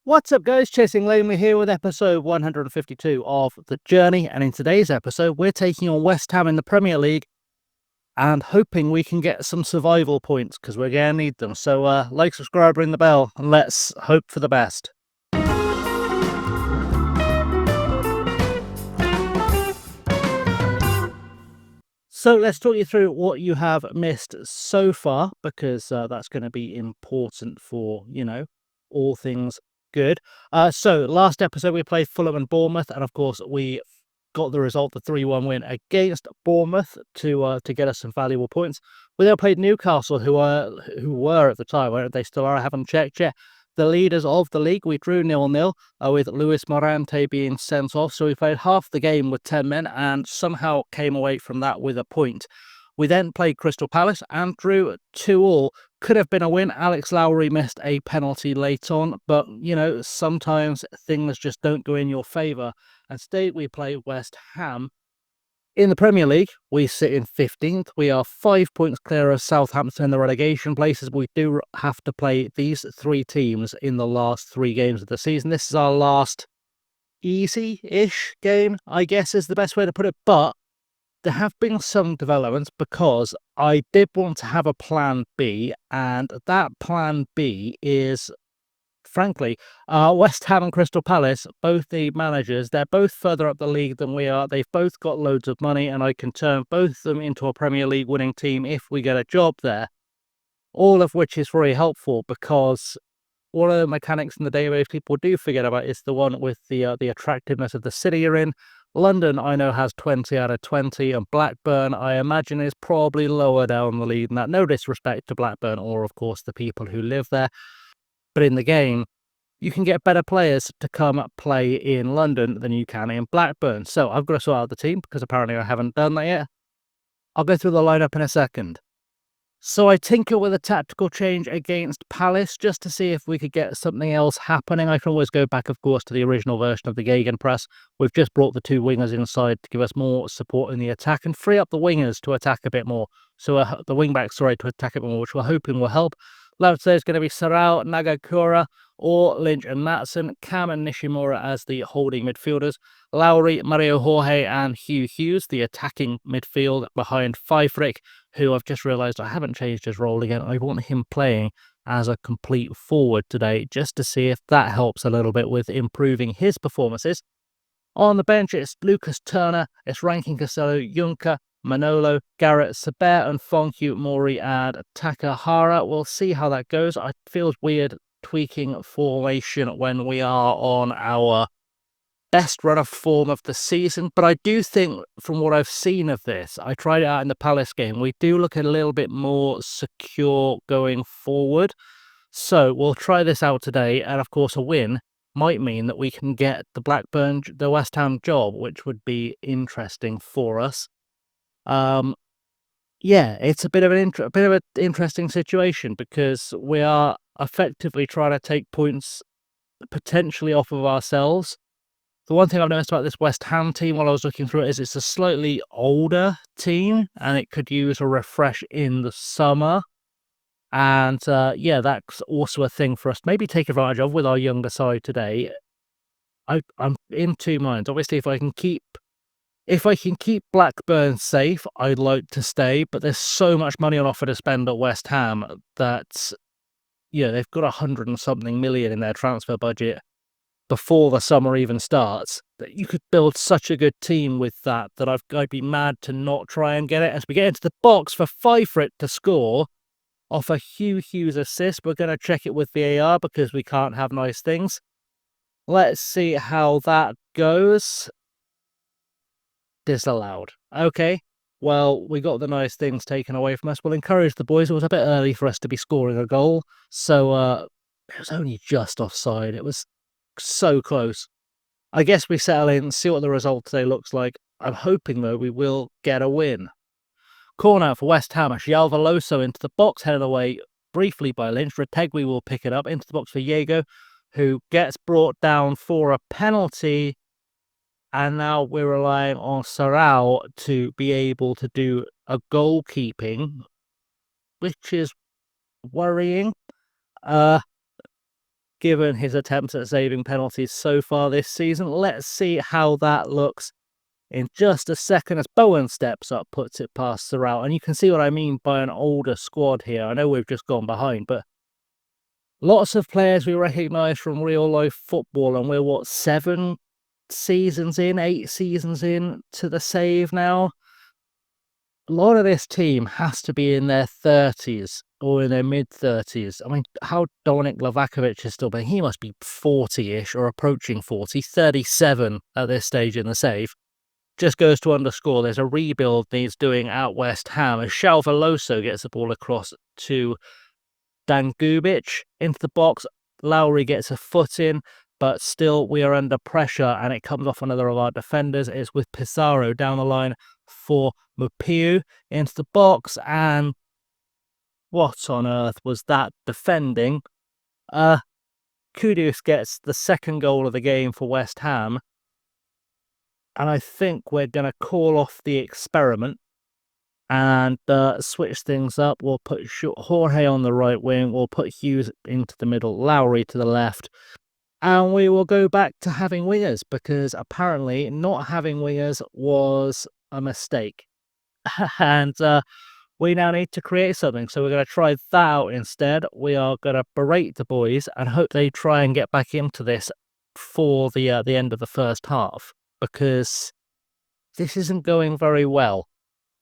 What's up, guys? Chasing Lonely here with episode 152 of The Journey, and in today's episode, we're taking on West Ham in the Premier League and hoping we can get some survival points because we're going to need them. So, like, subscribe, ring the bell, and let's hope for the best. So, let's talk you through what you have missed so far because that's going to be important for, all things good. So last episode we played Fulham and Bournemouth, and of course we got the result, the 3-1 win against Bournemouth to get us some valuable points. We then played Newcastle, who were at the time, where they still are, I haven't checked yet, the leaders of the league. We drew 0-0 with Luis Morante being sent off, so we played half the game with 10 men and somehow came away from that with a point. We then played Crystal Palace and drew 2-2. Could have been a win. Alex Lowry missed a penalty late on, but, sometimes things just don't go in your favour. And today we play West Ham. In the Premier League, we sit in 15th. We are 5 points clear of Southampton in the relegation places. We do have to play these three teams in the last 3 games of the season. This is our last easy-ish game, I guess is the best way to put it, but there have been some developments because I did want to have a plan B, and that plan B is, frankly, West Ham and Crystal Palace, both the managers, they're both further up the league than we are. They've both got loads of money, and I can turn both of them into a Premier League winning team if we get a job there, all of which is very helpful because one of the mechanics in the database people do forget about is the one with the attractiveness of the city you're in. London, I know, has 20 out of 20, and Blackburn, I imagine, is probably lower down the lead than that. No disrespect to Blackburn or, of course, the people who live there. But in the game, you can get better players to come play in London than you can in Blackburn. So I've got to sort out the team because apparently I haven't done that yet. I'll go through the lineup in a second. So I tinker with a tactical change against Palace just to see if we could get something else happening. I can always go back, of course, to the original version of the Gegenpress. We've just brought the 2 wingers inside to give us more support in the attack and free up the wingers to attack a bit more. So the wing-backs, to attack a bit more, which we're hoping will help. Left there is going to be Sarao, Nagakura, or Lynch and Matson, Cam and Nishimura as the holding midfielders, Lowry, Mario Jorge, and Hugh Hughes, the attacking midfield behind Pfeifferich, who I've just realised I haven't changed his role again. I want him playing as a complete forward today, just to see if that helps a little bit with improving his performances. On the bench, it's Lucas Turner, it's Rankin Casello, Juncker, Manolo, Garrett, Saber, and Fonku, Mori, and Takahara. We'll see how that goes. It feels weird tweaking formation when we are on our best run of form of the season, but I do think from what I've seen of this, I tried it out in the Palace game, we do look a little bit more secure going forward. So we'll try this out today, and of course a win might mean that we can get the West Ham job, which would be interesting for us. Yeah, it's a bit of an interesting situation because we are effectively trying to take points potentially off of ourselves. The one thing I've noticed about this West Ham team while I was looking through it is it's a slightly older team and it could use a refresh in the summer. And yeah, that's also a thing for us to maybe take advantage of with our younger side today. I'm in 2 minds. Obviously, if I can keep Blackburn safe, I'd like to stay, but there's so much money on offer to spend at West Ham that, they've got 100 and something million in their transfer budget before the summer even starts, that you could build such a good team with that I'd be mad to not try and get it. As we get into the box for Pfeifferich to score off a Hugh Hughes assist, we're going to check it with VAR because we can't have nice things. Let's see how that goes. Disallowed. Okay, well, we got the nice things taken away from us. We'll encourage the boys. It was a bit early for us to be scoring a goal, so it was only just offside. It was so close. I guess we settle in and see what the result today looks like. I'm hoping, though, we will get a win. Corner for West Ham. Jalvaloso into the box, headed away briefly by Lynch. Retegui will pick it up into the box for Diego, who gets brought down for a penalty. And now we're relying on Sarao to be able to do a goalkeeping, which is worrying. given his attempts at saving penalties so far this season. Let's see how that looks in just a second as Bowen steps up, puts it past Sorrell. And you can see what I mean by an older squad here. I know we've just gone behind, but lots of players we recognise from real life football, and we're, what, 7 seasons in, 8 seasons in to the save now? A lot of this team has to be in their 30s or in their mid-30s. I mean, how Dominik Livakovic is still playing, he must be 40-ish or approaching 40, 37 at this stage in the save. Just goes to underscore there's a rebuild needs doing at West Ham as Shalvaloso gets the ball across to Dangubic into the box. Lowry gets a foot in, but still we are under pressure, and it comes off another of our defenders. It's with Pizarro down the line for Mupiu into the box, and what on earth was that defending? Kudus gets the second goal of the game for West Ham, and I think we're going to call off the experiment and switch things up. We'll put Jorge on the right wing, we'll put Hughes into the middle, Lowry to the left, and we will go back to having wingers, because apparently not having wingers was a mistake. And we now need to create something, so we're going to try that out instead. We are going to berate the boys and hope they try and get back into this for the end of the first half, because this isn't going very well,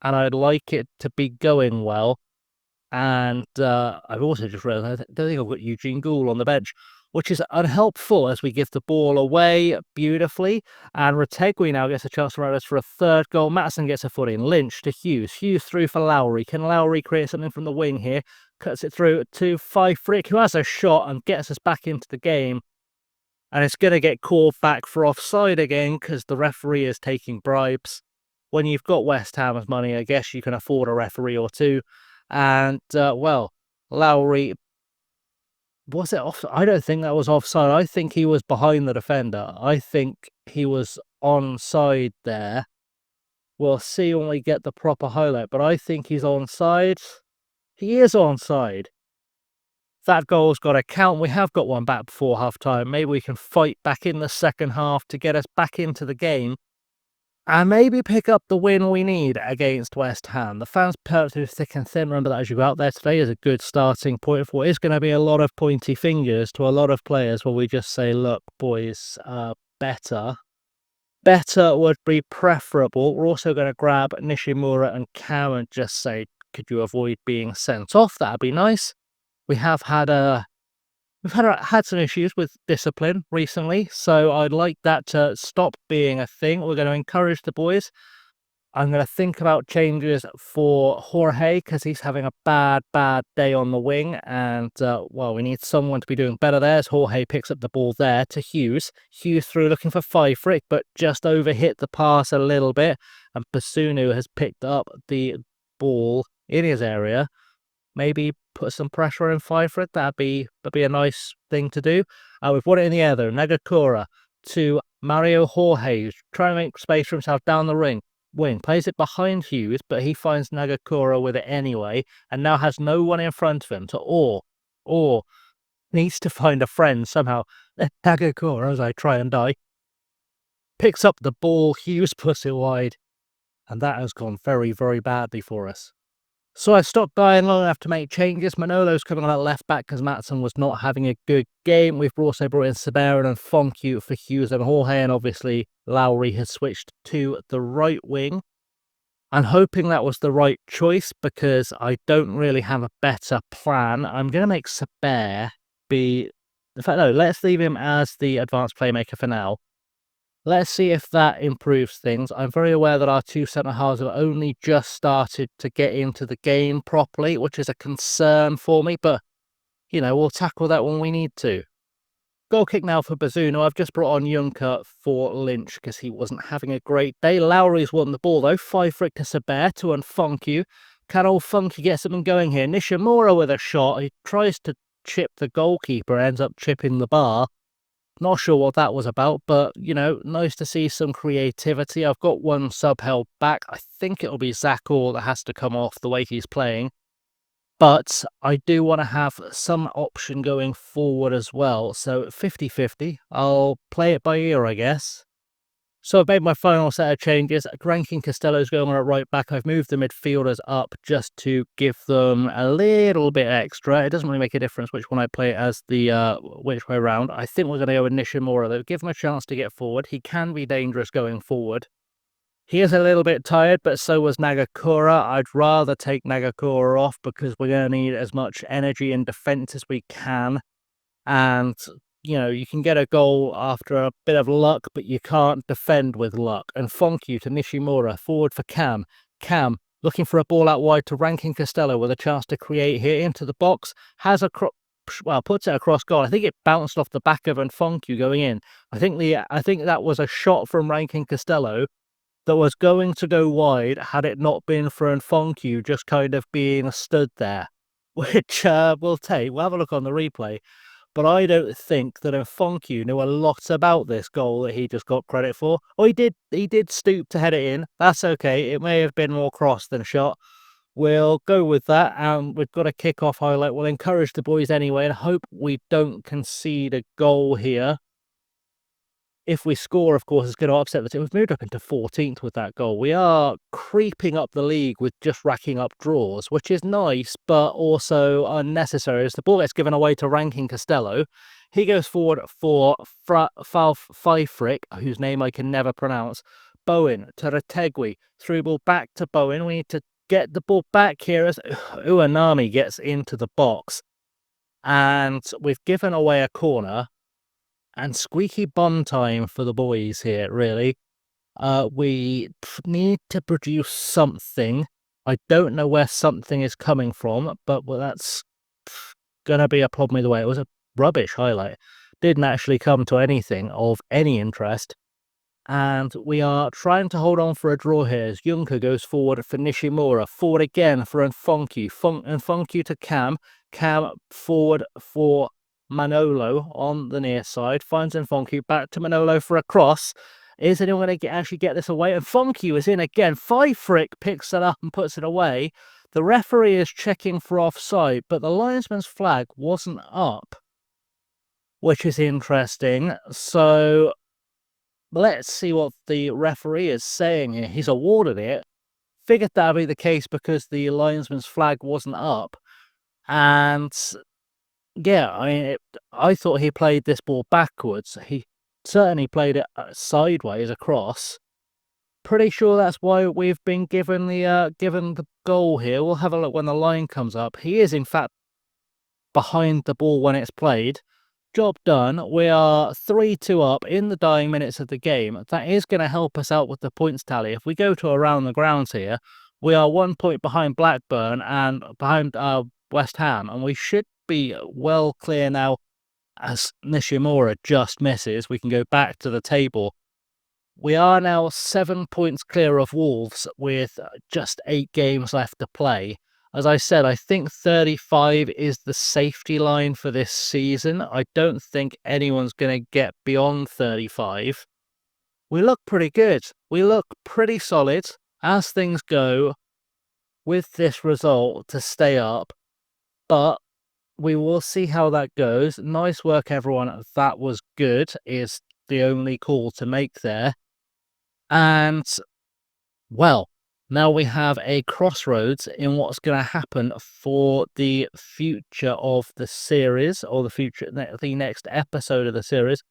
and I'd like it to be going well. And I've also just realised I don't think I've got Eugene Gould on the bench, which is unhelpful as we give the ball away beautifully. And Retegui now gets a chance to run us for a third goal. Maatsen gets a foot in. Lynch to Hughes. Hughes through for Lowry. Can Lowry create something from the wing here? Cuts it through to Frick, who has a shot and gets us back into the game. And it's going to get called back for offside again because the referee is taking bribes. When you've got West Ham's money, I guess you can afford a referee or two. And, well, Lowry, was it off? I don't think that was offside. I think he was behind the defender. I think he was onside there. We'll see when we get the proper highlight, but I think he's onside. He is onside. That goal's got to count. We have got one back before half-time. Maybe we can fight back in the second half to get us back into the game and maybe pick up the win we need against West Ham. The fans purred through thick and thin. Remember that as you go out there today is a good starting point for what is going to be a lot of pointy fingers to a lot of players where we just say, look, boys, better would be preferable. We're also going to grab Nishimura and Cam and just say, could you avoid being sent off? That'd be nice. We have had had some issues with discipline recently, so I'd like that to stop being a thing. We're going to encourage the boys. I'm going to think about changes for Jorge because he's having a bad day on the wing, and well, we need someone to be doing better there as Jorge picks up the ball there to Hughes. Hughes through looking for Frick, but just overhit the pass a little bit, and Basunu has picked up the ball in his area. Maybe put some pressure on Frick. That'd be a nice thing to do. We've won it in the air though. Nagakura to Mario Jorge, trying to make space for himself down the wing, plays it behind Hughes, but he finds Nagakura with it anyway, and now has no one in front of him to or needs to find a friend somehow. Nagakura, as I try and die, picks up the ball. Hughes puts it wide, and that has gone very badly for us. So I stopped dying long enough to make changes. Manolo's coming on at left back because Maatsen was not having a good game. We've also brought in Saberin and Foncu for Hughes and Jorge, and obviously Lowry has switched to the right wing. I'm hoping that was the right choice because I don't really have a better plan. I'm going to make Saber be... In fact, no, let's leave him as the advanced playmaker for now. Let's see if that improves things. I'm very aware that our two centre-halves have only just started to get into the game properly, which is a concern for me, but, you know, we'll tackle that when we need to. Goal kick now for Bazunu. I've just brought on Juncker for Lynch because he wasn't having a great day. Lowry's won the ball, though. Frick to Saber to Funky. Can old Funky get something going here? Nishimura with a shot. He tries to chip the goalkeeper, ends up chipping the bar. Not sure what that was about, but, you know, nice to see some creativity. I've got one sub held back. I think it'll be Zakor that has to come off the way he's playing. but I do want to have some option going forward as well. So 50-50, I'll play it by ear, I guess. So I've made my final set of changes. Ranking Costello's going on at right back. I've moved the midfielders up just to give them a little bit extra. It doesn't really make a difference which one I play as the which way around. I think we're going to go with Nishimura though. Give him a chance to get forward. He can be dangerous going forward. He is a little bit tired, but so was Nagakura. I'd rather take Nagakura off because we're going to need as much energy and defense as we can. And, you know, you can get a goal after a bit of luck, but you can't defend with luck. And thank you to Nishimura, forward for Cam. Cam, looking for a ball out wide to Rankin Costello with a chance to create here into the box. Has a puts it across goal. I think it bounced off the back of Nfonku going in. I think that was a shot from Rankin Costello that was going to go wide had it not been for Nfonku just kind of being stood there, which we'll take. We'll have a look on the replay. But I don't think that Nfonku knew a lot about this goal that he just got credit for. Oh, he did stoop to head it in. That's okay. It may have been more cross than shot. We'll go with that, and we've got a kick-off highlight. We'll encourage the boys anyway and hope we don't concede a goal here. If we score, of course, it's going to upset the team. We've moved up into 14th with that goal. We are creeping up the league with just racking up draws, which is nice, but also unnecessary. As the ball gets given away to Rankin Costello, he goes forward for Falfrick, whose name I can never pronounce. Bowen to Retegui. Through ball back to Bowen. We need to get the ball back here as Uanami gets into the box. And we've given away a corner. And squeaky bum time for the boys here, really. We need to produce something. I don't know where something is coming from, but that's going to be a problem either way. It was a rubbish highlight. Didn't actually come to anything of any interest. And we are trying to hold on for a draw here as Junker goes forward for Nishimura. Forward again for Nfonku. Nfonku to Cam. Cam forward for Manolo on the near side. Finds Nfonku. Back to Manolo for a cross. Is anyone going to actually get this away? Nfonku is in again. Frick picks it up and puts it away. The referee is checking for offside, but the linesman's flag wasn't up, which is interesting. So let's see what the referee is saying here. He's awarded it. Figured that'd be the case because the linesman's flag wasn't up. And yeah, I mean, I thought he played this ball backwards. He certainly played it sideways across. Pretty sure that's why we've been given the goal here. We'll have a look when the line comes up. He is, in fact, behind the ball when it's played. Job done. We are 3-2 up in the dying minutes of the game. That is going to help us out with the points tally. If we go to around the grounds here, we are 1 point behind Blackburn and behind West Ham, and we should be well clear now as Nishimura just misses. We can go back to the table. We are now 7 points clear of Wolves with just 8 games left to play. As I said, I think 35 is the safety line for this season. I don't think anyone's going to get beyond 35. We look pretty good. We look pretty solid as things go with this result to stay up. But we will see how that goes. Nice work, everyone. That was good, is the only call to make there. And, well, now we have a crossroads in what's going to happen for the future of the series, or the next episode of the series.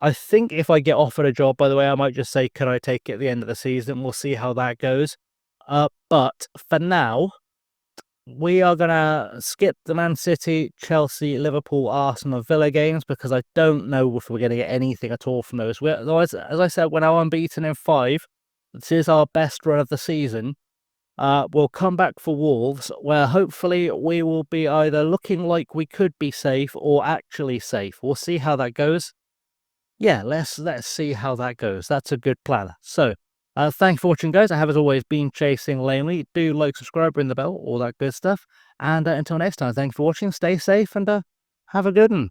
I think if I get offered a job, by the way, I might just say, can I take it at the end of the season? We'll see how that goes. But for now, we are going to skip the Man City, Chelsea, Liverpool, Arsenal, Villa games because I don't know if we're going to get anything at all from those. As I said, we're now unbeaten in 5. This is our best run of the season. We'll come back for Wolves, where hopefully we will be either looking like we could be safe or actually safe. We'll see how that goes. Yeah, let's see how that goes. That's a good plan. So, thanks for watching, guys. I have, as always, been Chasing Lamely. Do like, subscribe, ring the bell, all that good stuff. And until next time, thanks for watching. Stay safe and have a good one.